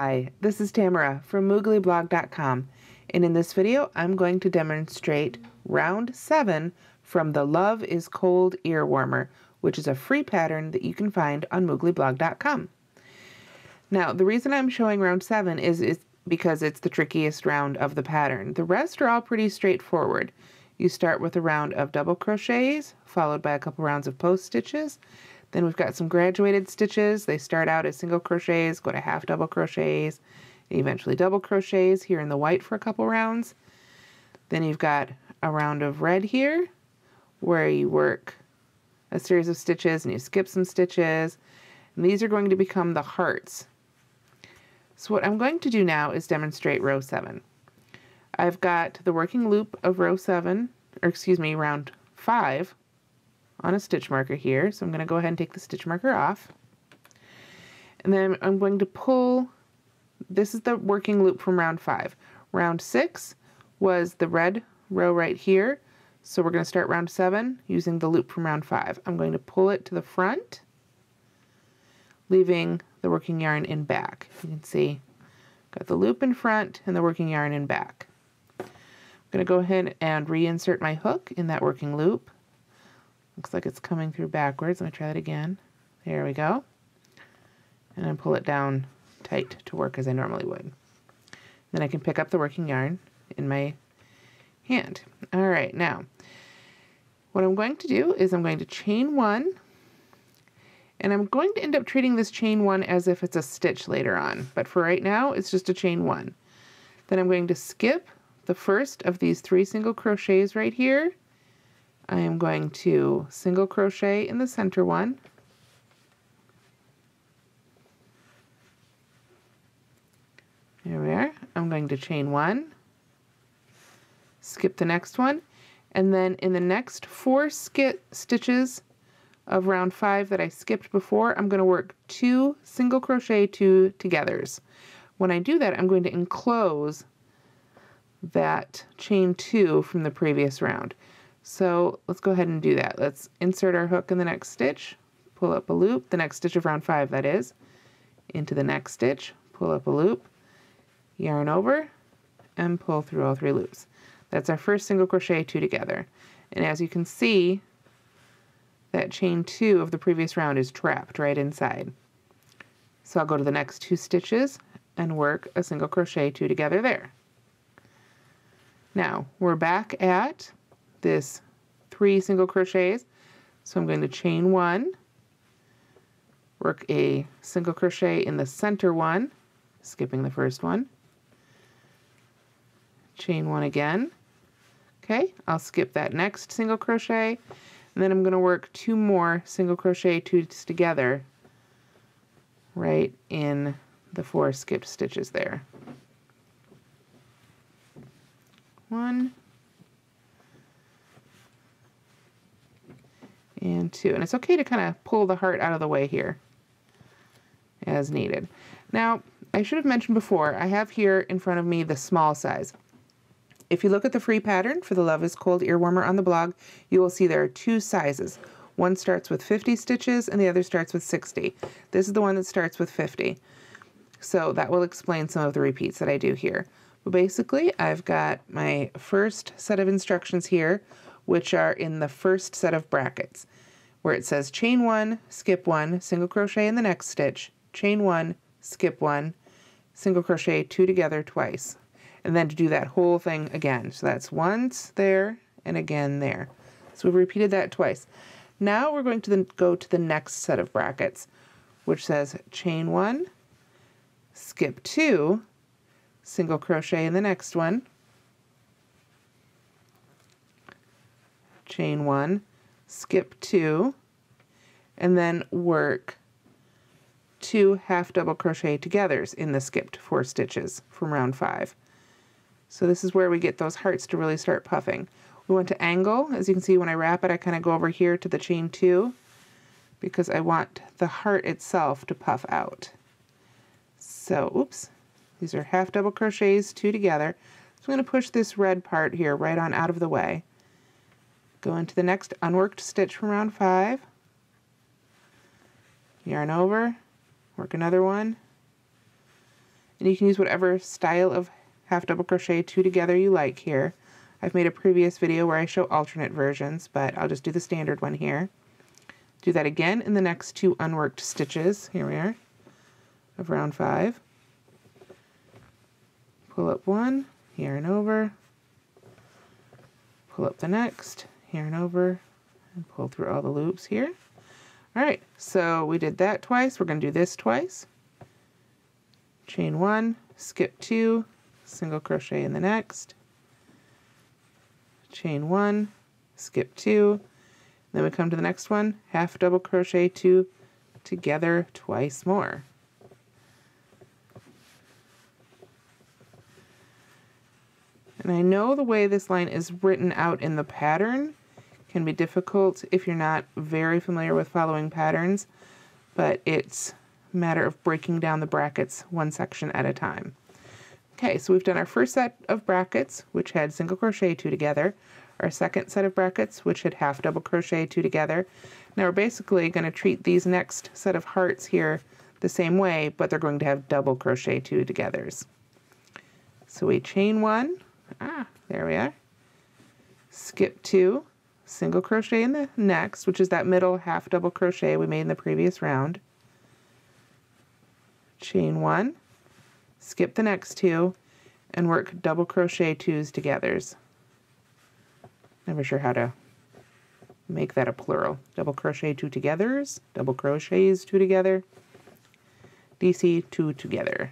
Hi, this is Tamara from mooglyblog.com, and in this video I'm going to demonstrate round 7 from the Love is Cold ear warmer, which is a free pattern that you can find on mooglyblog.com. Now, the reason I'm showing round 7 is because it's the trickiest round of the pattern. The rest are all pretty straightforward. You start with a round of double crochets, followed by a couple rounds of post stitches. Then we've got some graduated stitches. They start out as single crochets, go to half double crochets, and eventually double crochets here in the white for a couple rounds. Then you've got a round of red here, where you work a series of stitches and you skip some stitches. And these are going to become the hearts. So what I'm going to do now is demonstrate row 7. I've got the working loop of row 7, or excuse me, round 5 on a stitch marker here. So I'm going to go ahead and take the stitch marker off. And then I'm going to pull, this is the working loop from round 5. Round 6 was the red row right here. So we're going to start round 7 using the loop from round 5. I'm going to pull it to the front, leaving the working yarn in back. You can see, got the loop in front and the working yarn in back. I'm going to go ahead and reinsert my hook in that working loop. Looks like it's coming through backwards. Let me try that again. There we go. And then pull it down tight to work as I normally would. Then I can pick up the working yarn in my hand. All right, now what I'm going to do is I'm going to chain 1, and I'm going to end up treating this chain 1 as if it's a stitch later on, but for right now it's just a chain 1. Then I'm going to skip the first of these 3 single crochets right here. I am going to single crochet in the center one, there we are. I'm going to chain 1, skip the next one, and then in the next 4 stitches of round 5 that I skipped before, I'm going to work 2 single crochet 2 togethers. When I do that, I'm going to enclose that chain 2 from the previous round. So let's go ahead and do that. Let's insert our hook in the next stitch, pull up a loop, the next stitch of round 5 that is, into the next stitch, pull up a loop, yarn over, and pull through all 3 loops. That's our first single crochet 2 together. And as you can see, that chain 2 of the previous round is trapped right inside. So I'll go to the next 2 stitches and work a single crochet 2 together there. Now we're back at this 3 single crochets, so I'm going to chain 1, work a single crochet in the center one, skipping the first one, chain 1 again. Okay, I'll skip that next single crochet, and then I'm going to work 2 more single crochet 2s together right in the 4 skipped stitches there. 1 and 2, and it's okay to kind of pull the heart out of the way here as needed. Now, I should have mentioned before, I have here in front of me the small size. If you look at the free pattern for the Love is Cold ear warmer on the blog, you will see there are 2 sizes. One starts with 50 stitches and the other starts with 60. This is the one that starts with 50. So that will explain some of the repeats that I do here. But basically, I've got my first set of instructions here, which are in the first set of brackets, where it says chain 1, skip 1, single crochet in the next stitch, chain 1, skip 1, single crochet 2 together twice, and then to do that whole thing again. So that's once there and again there. So we've repeated that twice. Now we're going to go to the next set of brackets, which says chain 1, skip 2, single crochet in the next one, chain 1, skip 2, and then work 2 half double crochet togethers in the skipped 4 stitches from round 5. So this is where we get those hearts to really start puffing. We want to angle. As you can see, when I wrap it, I kind of go over here to the chain 2 because I want the heart itself to puff out. So, oops, these are half double crochets 2 together. So I'm going to push this red part here right on out of the way. Go into the next unworked stitch from round 5, yarn over, work another one, And you can use whatever style of half double crochet two together you like here. I've made a previous video where I show alternate versions, but I'll just do the standard one here. Do that again in the next two unworked stitches. Here we are, of round 5. Pull up one, yarn over, pull up the next, yarn over, and pull through all the loops here. Alright, so we did that twice. We're going to do this twice. Chain 1, skip 2, single crochet in the next, chain 1, skip 2, then we come to the next one, half double crochet 2 together twice more. And I know the way this line is written out in the pattern can be difficult if you're not very familiar with following patterns, but it's a matter of breaking down the brackets one section at a time. Okay, so we've done our first set of brackets, which had single crochet 2 together, our second set of brackets, which had half double crochet 2 together. Now we're basically going to treat these next set of hearts here the same way, but they're going to have double crochet 2 togethers. So we chain 1, there we are, skip 2, single crochet in the next, which is that middle half double crochet we made in the previous round, chain 1, skip the next 2, and work double crochet 2s togethers. Never sure how to make that a plural. Double crochet 2 togethers, double crochets 2 together, DC 2 together.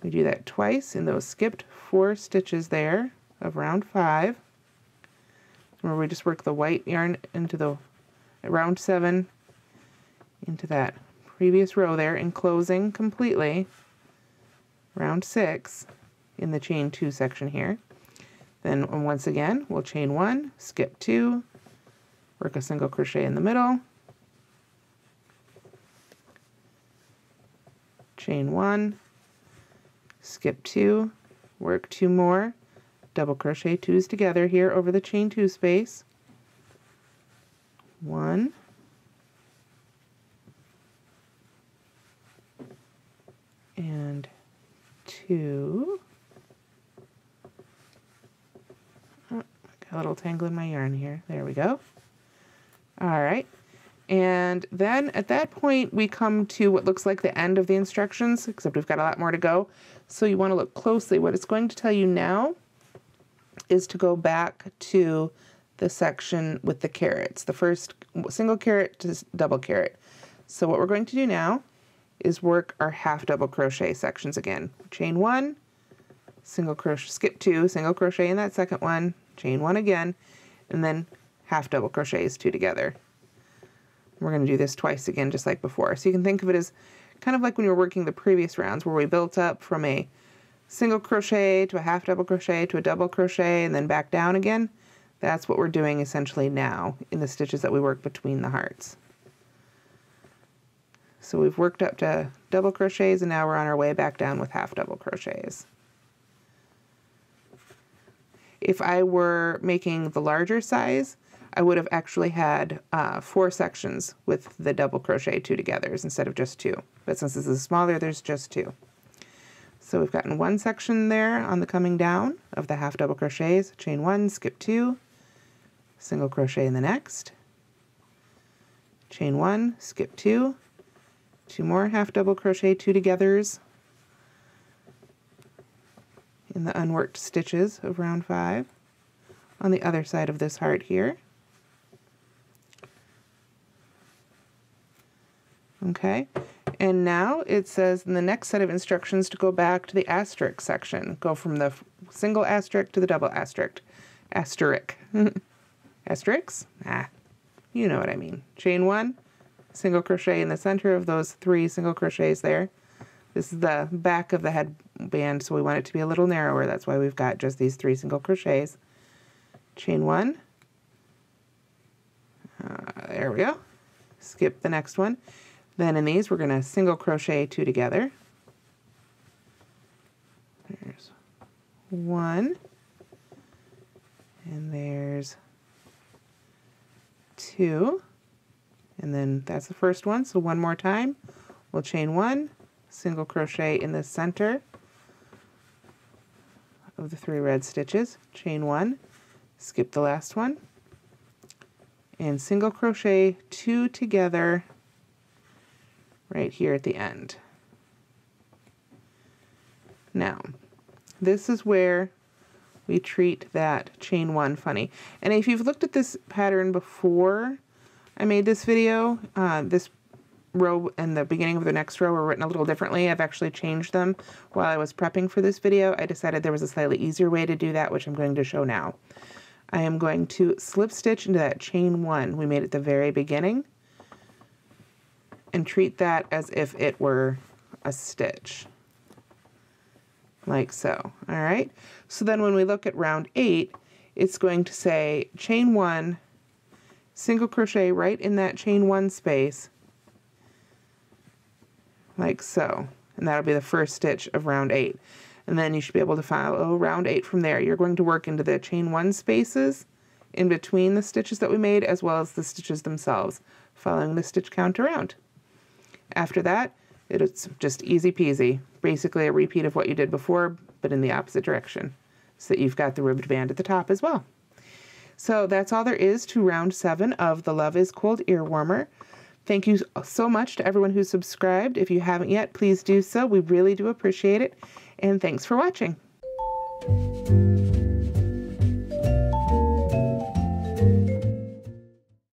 We do that twice in those skipped 4 stitches there of round 5, where we just work the white yarn into the round 7 into that previous row there, enclosing completely round 6 in the chain 2 section here. Then once again we'll chain 1, skip 2, work a single crochet in the middle, chain 1, skip 2, work 2 more, double crochet 2s together here over the chain 2 space, 1, and 2. Oh, got a little tangle in my yarn here. There we go. All right. And then at that point we come to what looks like the end of the instructions, except we've got a lot more to go. So you want to look closely. What it's going to tell you now is to go back to the section with the carrots, the first single carrot to double carrot. So what we're going to do now is work our half double crochet sections again. Chain 1, single crochet, skip 2, single crochet in that second one, chain 1 again, and then half double crochets 2 together. We're going to do this twice again, just like before. So you can think of it as kind of like when you were working the previous rounds, where we built up from a single crochet to a half double crochet to a double crochet and then back down again. That's what we're doing essentially now in the stitches that we work between the hearts. So we've worked up to double crochets, and now we're on our way back down with half double crochets. If I were making the larger size, I would have actually had 4 sections with the double crochet 2 togethers instead of just 2. But since this is smaller, there's just 2. So we've gotten 1 section there on the coming down of the half double crochets, chain 1, skip 2, single crochet in the next, chain 1, skip 2, 2 more half double crochet 2 togethers in the unworked stitches of round 5 on the other side of this heart here. Okay, and now it says in the next set of instructions to go back to the asterisk section. Go from the single asterisk to the double asterisk. Asterisk. Asterisks? You know what I mean. Chain 1, single crochet in the center of those 3 single crochets there. This is the back of the headband, so we want it to be a little narrower. That's why we've got just these 3 single crochets. Chain 1. There we go. Skip the next one. Then in these, we're going to single crochet 2 together. There's 1. And there's 2. And then that's the first one. So one more time, we'll chain 1, single crochet in the center of the 3 red stitches, chain 1, skip the last one, and single crochet 2 together right here at the end. Now, this is where we treat that chain 1 funny. And if you've looked at this pattern before I made this video, this row and the beginning of the next row were written a little differently. I've actually changed them while I was prepping for this video. I decided there was a slightly easier way to do that, which I'm going to show now. I am going to slip stitch into that chain 1 we made at the very beginning and treat that as if it were a stitch, like so. All right, so then when we look at round 8, it's going to say chain 1, single crochet right in that chain 1 space, like so, and that'll be the first stitch of round 8. And then you should be able to follow round 8 from there. You're going to work into the chain 1 spaces in between the stitches that we made, as well as the stitches themselves, following the stitch count around. After that, it's just easy peasy, basically a repeat of what you did before, but in the opposite direction, so that you've got the ribbed band at the top as well. So that's all there is to round 7 of the Love is Cold ear warmer. Thank you so much to everyone who's subscribed. If you haven't yet, please do so. We really do appreciate it. And thanks for watching.